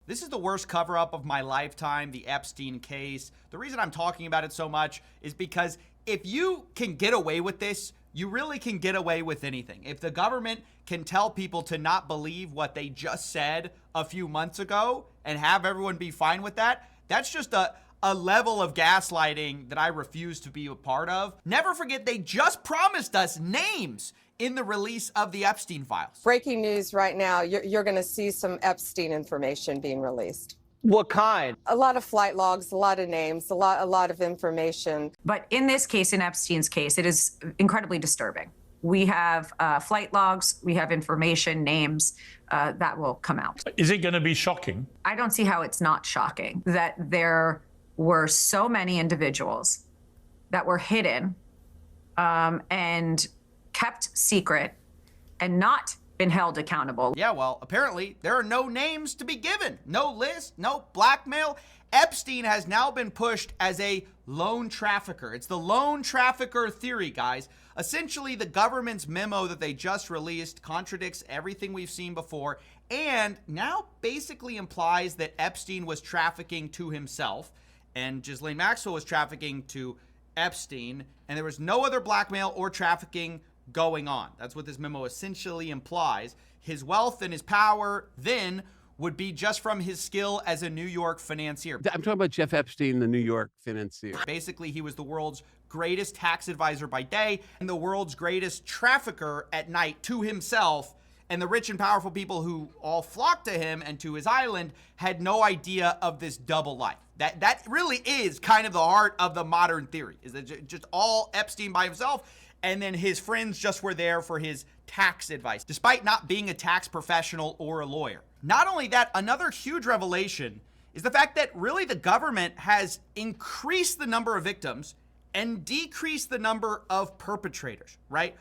This is the worst cover-up of my lifetime, the Epstein case. The reason I'm talking about it so much is because if you can get away with this, you really can get away with anything. If the government can tell people to not believe what they just said a few months ago and have everyone be fine with that, that's just a level of gaslighting that I refuse to be a part of. Never forget, they just promised us names in the release of the Epstein files. Breaking news right now, you're going to see some Epstein information being released. What kind? A lot of flight logs, a lot of names, a lot of information. But in this case, in Epstein's case, it is incredibly disturbing. We have flight logs, we have information, names that will come out. Is it going to be shocking? I don't see how it's not shocking that there were so many individuals that were hidden and kept secret and not been held accountable. Yeah, well, apparently there are no names to be given, no list, no blackmail. Epstein has now been pushed as a lone trafficker. It's the lone trafficker theory, guys. Essentially, the government's memo that they just released contradicts everything we've seen before and now basically implies that Epstein was trafficking to himself and Ghislaine Maxwell was trafficking to Epstein, and there was no other blackmail or trafficking going on. That's what this memo essentially implies. His wealth and his power then would be just from his skill as a New York financier. I'm talking about Jeff Epstein, the New York financier. Basically, he was the world's greatest tax advisor by day and the world's greatest trafficker at night to himself. And the rich and powerful people who all flocked to him and to his island had no idea of this double life. That really is kind of the heart of the modern theory, is that just all Epstein by himself, and then his friends just were there for his tax advice, despite not being a tax professional or a lawyer. Not only that, another huge revelation is the fact that really the government has increased the number of victims and decreased the number of perpetrators, right?